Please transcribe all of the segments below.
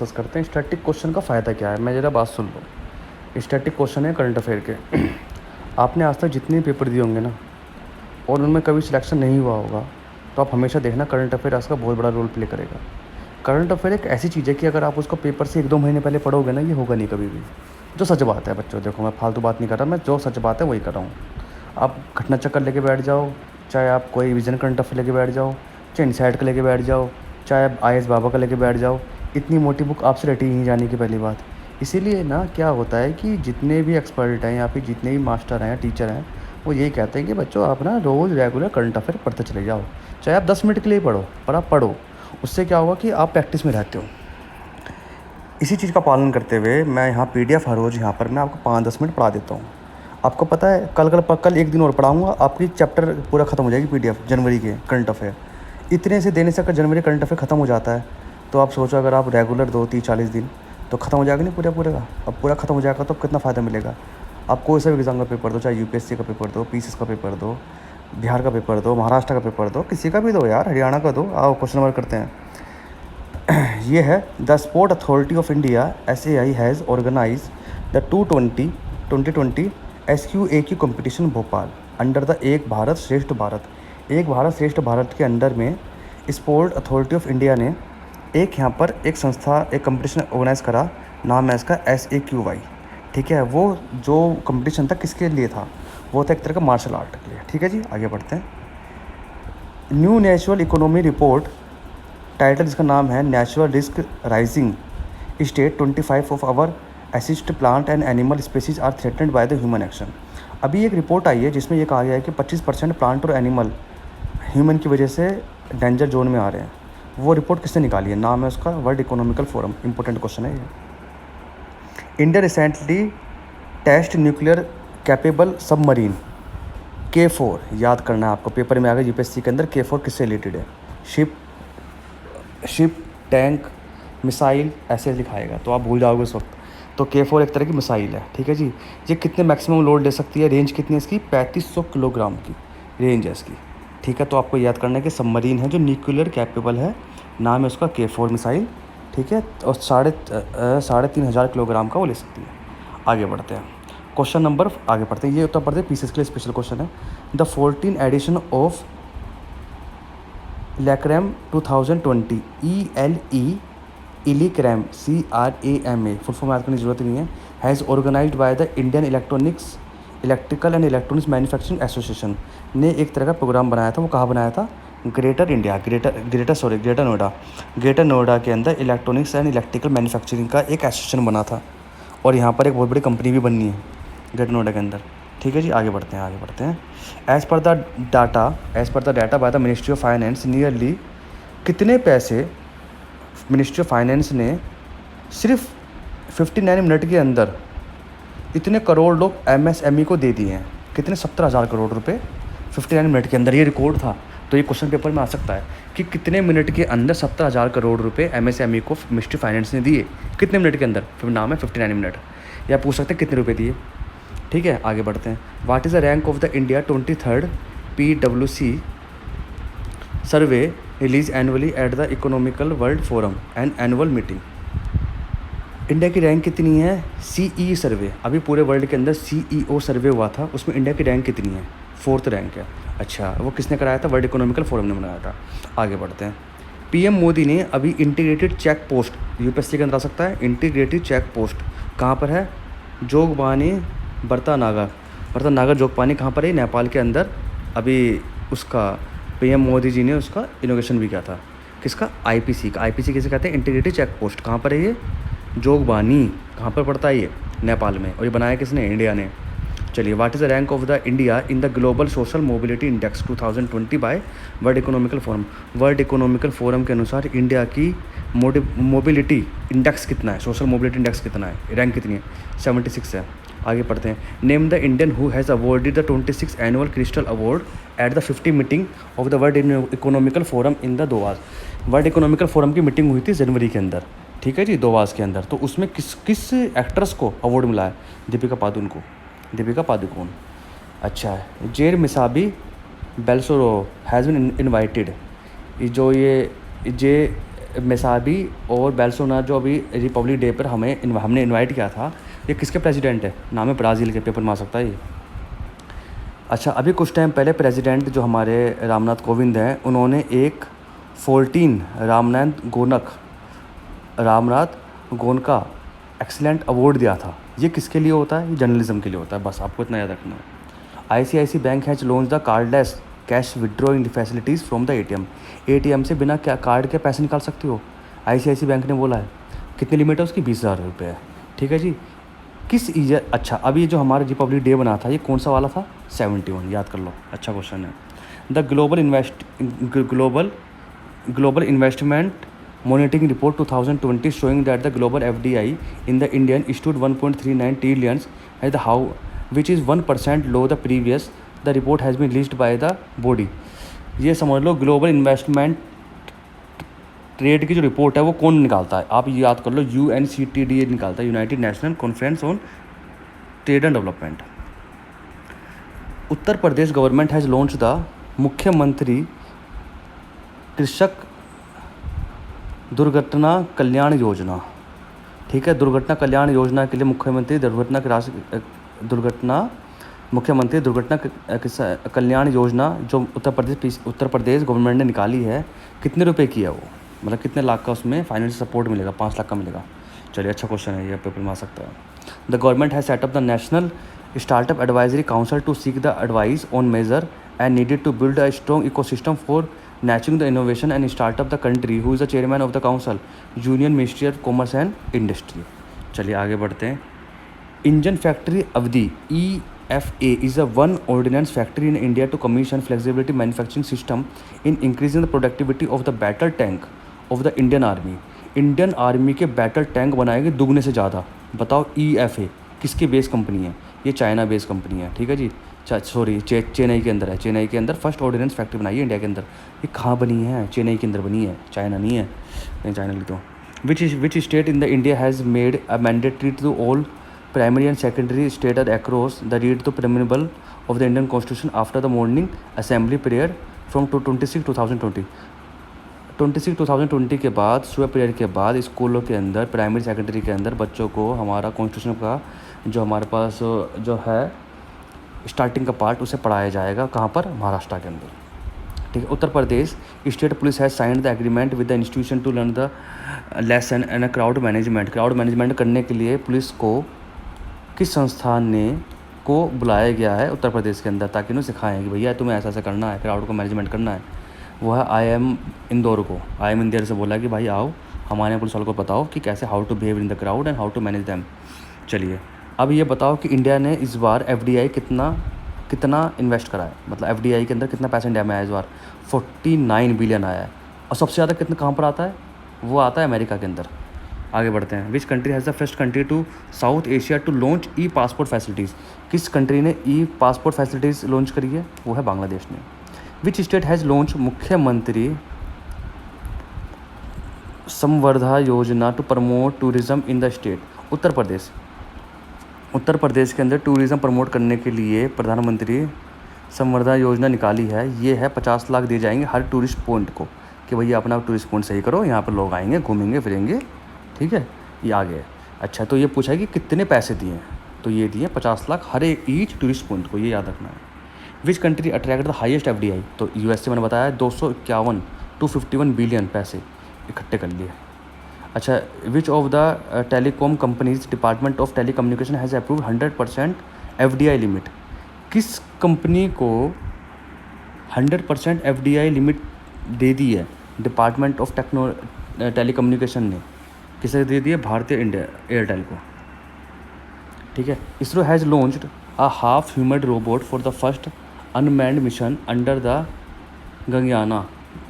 Discuss करते हैं static question का फ़ायदा क्या है। मैं ज़रा बात सुन लो। स्टैटिक क्वेश्चन है करंट अफेयर के। आपने आज तक जितने पेपर दिए होंगे ना और उनमें कभी सिलेक्शन नहीं हुआ होगा तो आप हमेशा देखना करंट अफेयर इसका बहुत बड़ा रोल प्ले करेगा। करंट अफेयर एक ऐसी चीज़ है कि अगर आप उसको पेपर से 1-2 महीने पहले पढ़ोगे ना, ये होगा नहीं कभी भी। जो सच बात है बच्चों, देखो मैं फालतू बात नहीं कर रहा, मैं जो सच बात है वही कर रहा हूँ। आप घटना चक्कर लेके बैठ जाओ, चाहे आप कोई विजन करंट अफेयर लेके बैठ जाओ, चाहे इनसाइड का लेके बैठ जाओ, चाहे आप IAS बाबा का लेके बैठ जाओ, इतनी मोटी बुक आपसे रटी नहीं जाने की पहली बात। इसीलिए ना क्या होता है कि जितने भी एक्सपर्ट हैं या फिर जितने भी मास्टर हैं, टीचर हैं, वो यही कहते हैं कि बच्चों आप ना रोज़ रेगुलर करंट अफेयर पढ़ते चले जाओ। चाहे आप 10 मिनट के लिए पढ़ो, पर आप पढ़ो। उससे क्या होगा कि आप प्रैक्टिस में रहते हो। इसी चीज़ का पालन करते हुए मैं यहाँ PDF हर रोज़ यहाँ पर मैं आपको 5-10 मिनट पढ़ा देता हूँ। आपको पता है कल 1 दिन और पढ़ाऊँगा, आपकी चैप्टर पूरा ख़त्म हो जाएगी PDF जनवरी के करंट अफेयर। इतने से देने से अगर जनवरी करंट अफेयर ख़त्म हो जाता है तो आप सोचो अगर आप रेगुलर 2-30-40 दिन तो ख़त्म हो जाएगा नहीं पूरा का। अब पूरा ख़त्म हो जाएगा तो कितना फ़ायदा मिलेगा। आप कोई सा भी एग्ज़ाम का पेपर दो, चाहे UPSC का पेपर दो, PCS का पेपर दो, बिहार का पेपर दो, महाराष्ट्र का पेपर दो, किसी का भी दो यार, हरियाणा का दो। आओ क्वेश्चन नंबर करते हैं। ये है the sport authority of India SAI has organise the 2020 SQAQ competition Bhopal under the Ek Bharat श्रेष्ठ भारत। एक भारत श्रेष्ठ भारत के अंडर में स्पोर्ट अथॉरिटी ऑफ इंडिया ने एक यहाँ पर एक संस्था एक कंपटीशन ऑर्गेनाइज़ करा। नाम है इसका SAQY। ठीक है, वो जो कंपटीशन था किसके लिए था? वो था एक तरह का मार्शल आर्ट के लिए। ठीक है जी, आगे बढ़ते हैं। New natural economy report, title इसका नाम है natural risk rising state 25 of our assessed plant and animal species are threatened by the human action. अभी एक रिपोर्ट आई है जिसमें ये कहा गया है कि 25% प्लांट और एनिमल ह्यूमन की वजह से डेंजर जोन में आ रहे हैं। वो रिपोर्ट किसने निकाली है? नाम है उसका world economical forum. Important question है ये। India recently test nuclear capable submarine K4। याद करना है आपको, पेपर में आ गया UPSC के अंदर। K4 किससे रिलेटेड है? शिप, टैंक, मिसाइल ऐसे लिखाएगा तो आप भूल जाओगे उस वक्त। तो K4 एक तरह की मिसाइल है। ठीक है जी। ये कितने मैक्सिमम लोड ले सकती है? रेंज कितनी है इसकी? 3500 किलोग्राम की रेंज है इसकी। ठीक है, तो आपको याद करना है कि सबमरीन है जो न्यूक्लियर कैपेबल है। नाम है उसका K4 मिसाइल। ठीक है, और 3,500 किलोग्राम का वो ले सकती है। आगे बढ़ते हैं, क्वेश्चन नंबर आगे बढ़ते हैं। ये उत्तर प्रदेश PCS के लिए स्पेशल क्वेश्चन है। The 14 edition of Elecrama 2020 Elecrama CRAMA, full form याद करने की जरूरत नहीं है, has organized by the Indian electrical and electronics manufacturing association ने एक तरह का प्रोग्राम बनाया था। वो कहाँ बनाया था? ग्रेटर नोएडा के अंदर इलेक्ट्रॉनिक्स एंड इलेक्ट्रिकल मैन्युफैक्चरिंग का एक एसोसिएशन बना था। और यहाँ पर एक बहुत बड़ी कंपनी भी बननी है ग्रेटर नोएडा के अंदर। ठीक है जी, आगे बढ़ते हैं। As per the data by the ministry of finance, nearly कितने पैसे मिनिस्ट्री ऑफ फाइनेंस ने सिर्फ 59 मिनट के अंदर इतने करोड़ लोग MSME को दे दिए हैं? कितने? 17,000 करोड़ रुपए 59 मिनट के अंदर। ये रिकॉर्ड था। तो ये क्वेश्चन पेपर में आ सकता है कि कितने मिनट के अंदर 17,000 करोड़ रुपए MSME को मिनिस्ट्री फाइनेंस ने दिए। कितने मिनट के अंदर? फिर नाम है 59 मिनट। या पूछ सकते हैं कितने रुपए दिए। ठीक है, आगे बढ़ते हैं। What is the rank of the India 23rd PwC survey release annually at the economical world forum and annual meeting. India की रैंक कितनी है? CE सर्वे, अभी पूरे वर्ल्ड के अंदर CEO सर्वे हुआ था, उसमें इंडिया की रैंक कितनी है? 4th रैंक है। अच्छा, वो किसने कराया था? वर्ल्ड इकोनॉमिकल फोरम ने बनाया था। आगे बढ़ते हैं। PM मोदी ने अभी इंटीग्रेटेड चेक पोस्ट, UPSC के अंदर आ सकता है। इंटीग्रेटेड चेक पोस्ट कहाँ पर है? जोगबानी बर्तानागर जोगपानी कहाँ पर है? नेपाल के अंदर। अभी उसका PM मोदी जी ने उसका इनोवेशन भी किया था। किसका? IPC का। IPC किसे कहते हैं? Integrated check post. कहाँ पर है ये? जोगबानी। कहाँ पर पड़ता है ये? नेपाल में। और ये बनाया किसने? इंडिया ने। चलिए, what is the rank of the India in the global social mobility index 2020 by world economical forum. World economical forum के अनुसार इंडिया की मोबिलिटी इंडेक्स कितना है? सोशल मोबिलिटी इंडेक्स कितना है? रैंक कितनी है? 76 है। आगे पढ़ते हैं। Name the Indian who has awarded the 26th annual crystal award at the 50 meeting of the world economical forum in the Davos. World economical forum की मीटिंग हुई थी जनवरी के अंदर। ठीक है जी, दोवास के अंदर। तो उसमें किस एक्ट्रेस को अवार्ड मिला है? दीपिका पादुकोण। अच्छा, जेर मिसाबी बेल्सोरो हैज़ बीन इनवाइटेड। ये मेसाबी और बेल्सोनारो जो अभी रिपब्लिक डे पर हमने इनवाइट किया था, ये किसके प्रेसिडेंट है? नाम है ब्राज़ील के, पेपर मार सकता है ये। अच्छा, अभी कुछ टाइम पहले प्रेसिडेंट जो हमारे रामनाथ कोविंद हैं, उन्होंने एक 14 रामनाथ गोनका एक्सीलेंट अवार्ड दिया था। ये किसके लिए होता है? ये जर्नलिज्म के लिए होता है, बस आपको इतना याद रखना है। ICICI bank has launch the cardless cash withdrawing facilities from the ATM से बिना क्या कार्ड के पैसे निकाल सकती हो, ICICI बैंक ने बोला है। कितनी लिमिट है उसकी? 20,000 रुपये है। ठीक है जी। किस ईयर, अच्छा अब ये जो हमारा रिपब्लिक डे बना था, ये कौन सा वाला था? 71, याद कर लो, अच्छा क्वेश्चन है। The global investment monitoring report 2020 showing that the global FDI in the Indian stood 1.39 trillion at the how which is 1% low the previous. The report has been released by the body. ये समझ लो global investment trade की जो report है वो कौन निकालता है? आप याद कर लो, UNCTAD निकालता है, United national conference on trade and development. Uttar Pradesh government has launch the मुख्यमंत्री कृषक दुर्घटना कल्याण योजना। ठीक है, दुर्घटना कल्याण योजना के लिए मुख्यमंत्री दुर्घटना कल्याण योजना जो उत्तर प्रदेश गवर्नमेंट ने निकाली है, कितने रुपए की है वो? मतलब कितने लाख का उसमें फाइनेंशियल सपोर्ट मिलेगा? 5 लाख का मिलेगा। चलिए, अच्छा क्वेश्चन है ये, पेपर में आ सकता है। The government has set up the national startup advisory council to seek the advice on major and needed to build a strong ecosystem for nurturing the innovation and startup the country. Who is the chairman of the council? Union Ministry of Commerce and Industry. चलिए आगे बढ़ते हैं। Engine factory अवधि EFA is a one ordnance factory in India to commission flexibility manufacturing system in increasing the productivity of the battle tank of the Indian Army. Indian army के battle tank बनाएंगे दुगने से ज़्यादा। बताओ EFA किसकी base company है? ये China base company है। ठीक है जी, चेन्नई के अंदर है। चेन्नई के अंदर फर्स्ट ऑर्डिनेंस फैक्ट्री बनाई है इंडिया के अंदर। ये कहाँ बनी है? चेन्नई के अंदर बनी है, चाइना नहीं है। नहीं, चाइना लिखता हूँ। Which state in the India has made a mandatory to all primary and secondary state across the read to preamble of the Indian constitution after the morning assembly prayer from 2020 के बाद, सुबह prayer के बाद स्कूलों के अंदर, primary secondary के अंदर बच्चों को हमारा कॉन्स्टिट्यूशन का जो हमारे पास जो है स्टार्टिंग का पार्ट, उसे पढ़ाया जाएगा। कहाँ पर? महाराष्ट्र के अंदर। ठीक है। Uttar Pradesh state police has signed the agreement with the institution to learn the lesson and crowd management करने के लिए पुलिस को किस संस्थान ने को बुलाया गया है उत्तर प्रदेश के अंदर, ताकि उन्हें सिखाएं कि भैया तुम्हें ऐसा करना है, क्राउड को मैनेजमेंट करना है। वो है IIM इंदौर से बोला कि भाई आओ हमारे पुलिस वालों को बताओ कि कैसे how to behave in the crowd and how to manage them. चलिए, अब ये बताओ कि इंडिया ने इस बार FDI कितना इन्वेस्ट करा है, मतलब FDI के अंदर कितना पैसा इंडिया में आया इस बार? 49 बिलियन आया है। और सबसे ज़्यादा कितना कहाँ पर आता है? वो आता है अमेरिका के अंदर। आगे बढ़ते हैं। Which country has the first country to South Asia to launch e passport facilities? किस कंट्री ने E-पासपोर्ट फैसिलिटीज़ लॉन्च करी है? वो है बांग्लादेश ने। विच स्टेट हैज़ लॉन्च मुख्यमंत्री संवर्धा योजना to promote tourism in the state? Uttar Pradesh के अंदर टूरिज़्म प्रमोट करने के लिए प्रधानमंत्री संवर्धा योजना निकाली है। ये है 50 लाख दिए जाएंगे हर टूरिस्ट पॉइंट को, कि भैया अपना टूरिस्ट पॉइंट सही करो, यहाँ पर लोग आएंगे, घूमेंगे फिरेंगे। ठीक है, ये आ गया। अच्छा, तो ये पूछा कि कितने पैसे दिए? तो ये दिए 50 लाख हर एक ईच टूरिस्ट पॉइंट को, ये याद रखना है। Which country attract the highest FDI? तो USA मैंने बताया 251 बिलियन पैसे इकट्ठे कर लिए। अच्छा, विच of the telecom companies department of telecommunication has approve 100% FDI limit? किस कंपनी को 100% FDI लिमिट दे दी है डिपार्टमेंट ऑफ टेलीकम्युनिकेशन ने? किसे दे दी है? भारतीय एयरटेल को। ठीक है। ISRO has launched a half human robot for the first unmanned mission under the Gaganyaan.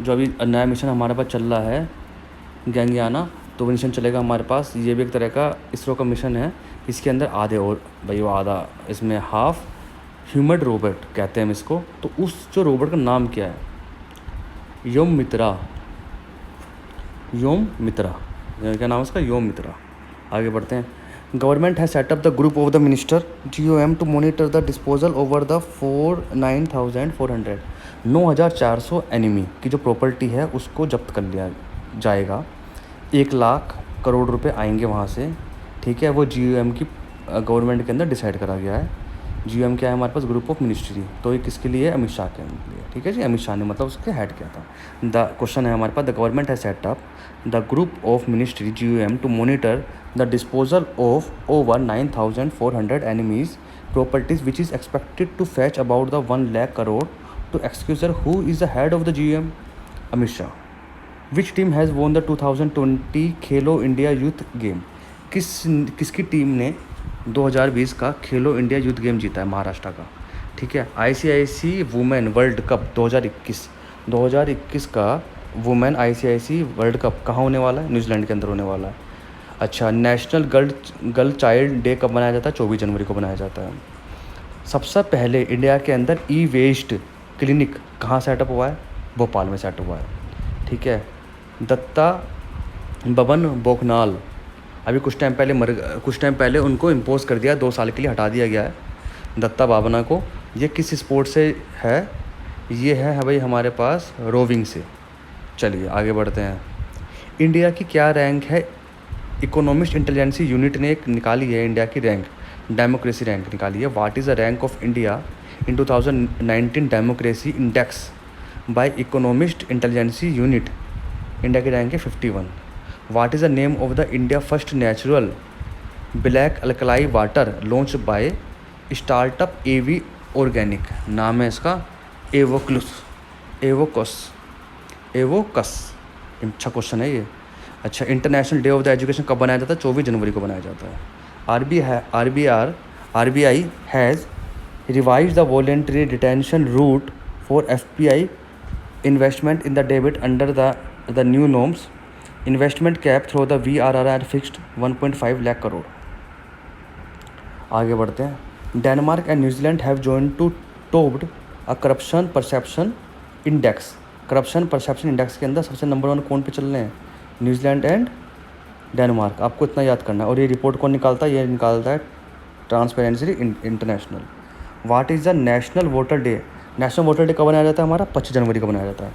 जो अभी नया मिशन हमारे पास चल रहा है गगनयान, तो वो मिशन चलेगा हमारे पास। ये भी एक तरह का इसरो का मिशन है। इसके अंदर आधे और भाई वो आधा, इसमें हाफ ह्यूमन रोबोट कहते हैं हम इसको। तो उस जो रोबोट का नाम क्या है? योम मित्रा। क्या नाम है उसका? योम मित्रा। आगे बढ़ते हैं। Government has set up the group of the minister GOM to monitor the disposal over the 9,400 enemy की जो प्रॉपर्टी है उसको जब्त कर लिया जाएगा, 1 लाख करोड़ रुपए आएंगे वहाँ से, ठीक है। वो GOM की गवर्नमेंट के अंदर डिसाइड करा गया है। GOM क्या है हमारे पास, ग्रुप ऑफ मिनिस्ट्री, तो ये किसके लिए, अमित शाह के लिए, ठीक है जी। अमित शाह ने मतलब उसके हेड किया था। द क्वेश्चन है हमारे पास, द गवर्नमेंट है set up the group of ministry GOM to monitor the disposal of over 9,400 enemies properties which is expected to fetch about the 1 lakh crore to exchequer who is the head of the GOM, Amit Shah. Which team has won the 2020 Khelo India youth game, किसकी team ने 2020 का खेलो India youth game जीता है, महाराष्ट्र का, ठीक है। ICIC women world cup 2021 का women ICIC world cup कहाँ होने वाला है, न्यूजीलैंड के अंदर होने वाला है। अच्छा, नेशनल गर्ल चाइल्ड डे कब मनाया जाता है, 24 जनवरी को मनाया जाता है। सबसे पहले इंडिया के अंदर ई-वेस्ट क्लिनिक कहाँ सेटअप हुआ है, भोपाल में सेटअप हुआ है, ठीक है। दत्ता बबन बोकनाल अभी कुछ टाइम पहले उनको इम्पोज कर दिया, 2 साल के लिए हटा दिया गया है दत्ता बाबना को। ये किस स्पोर्ट से है, ये है भाई हमारे पास रोविंग से। चलिए आगे बढ़ते हैं। इंडिया की क्या रैंक है, इकोनॉमिस्ट इंटेलिजेंसी यूनिट ने एक निकाली है इंडिया की रैंक, डेमोक्रेसी रैंक निकाली है। What is the rank of India in 2019 democracy index by economist intelligence unit, India की रैंक है 51। What is the name of the India first natural black अल्कलाई water launch by startup AV organic, नाम है इसका Evocus. अच्छा question है ये। अच्छा, international day of the education कब बनाया जाता है, 24 जनवरी को बनाया जाता है। RBI has revised the voluntary retention route for FPI investment in the debit under the new norms, investment cap through the VRR at fixed 1.5 lakh crore. आगे बढ़ते हैं। Denmark and New Zealand have join to topped a corruption perception index. Corruption perception index के अंदर सबसे number 1 कौन पे चल रहे हैं, न्यूजीलैंड एंड डेनमार्क। आपको इतना याद करना है। और ये रिपोर्ट कौन निकालता है, ये निकालता है transparency international. What is the national voter day, national voter day कब बनाया जाता है हमारा, 25 जनवरी को बनाया जाता है।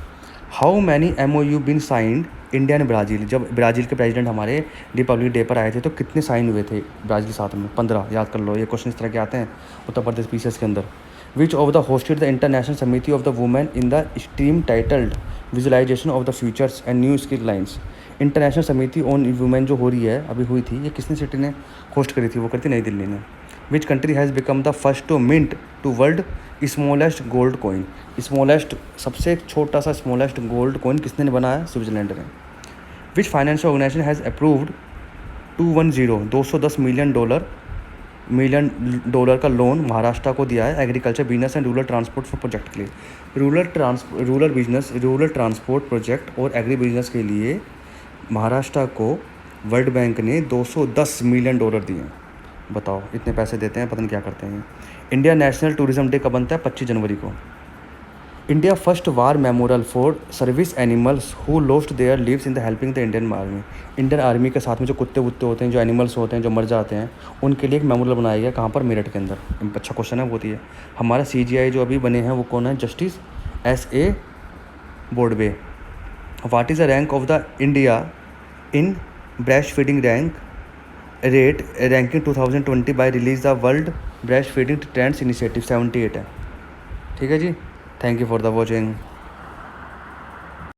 How many MOU been signed India and Brazil, जब ब्राज़ील के प्रेसिडेंट हमारे रिपब्लिक डे पर आए थे तो कितने साइन हुए थे ब्राज़ील के साथ में, 15, याद कर लो। ये क्वेश्चन इस तरह के आते हैं उत्तर प्रदेश पीसीएस के अंदर। Which of the hosted the international summit of the women in the stream titled visualization of the futures and new skill lines. International summit on women जो हो रही है, अभी हुई थी, ये किसने सिटी ने होस्ट करी थी, वो करती नई दिल्ली ने। Which country has become the first to mint to world smallest gold coin, smallest सबसे छोटा सा स्मॉलेस्ट गोल्ड कॉइन किसने बनाया, स्विट्जरलैंड ने। Which financial organisation has approved 210 million dollar का लोन महाराष्ट्र को दिया है agriculture business and rural transport for project के लिए। रूरल ट्रांसपोर्ट प्रोजेक्ट और एग्री बिजनेस के लिए महाराष्ट्र को वर्ल्ड बैंक ने 210 मिलियन डॉलर दिए। बताओ इतने पैसे देते हैं, पता नहीं क्या करते हैं। इंडिया नेशनल टूरिज्म डे कब बनता है, 25 जनवरी को। India first war memorial for service animals who lost their lives in the helping the Indian army. Indian army के साथ में जो कुत्ते वुत्ते होते हैं, जो एनिमल्स होते हैं, जो मर जाते हैं, उनके लिए एक मेमोरियल बनाया गया, कहाँ पर, मेरठ के अंदर। अच्छा क्वेश्चन है वो है। हमारा CGI जो अभी बने हैं वो कौन है, justice SA Bobde. What is the rank of the India in breast feeding ranking 2020 by release the world breast feeding trends initiative, 78 है, ठीक है जी। Thank you for the watching.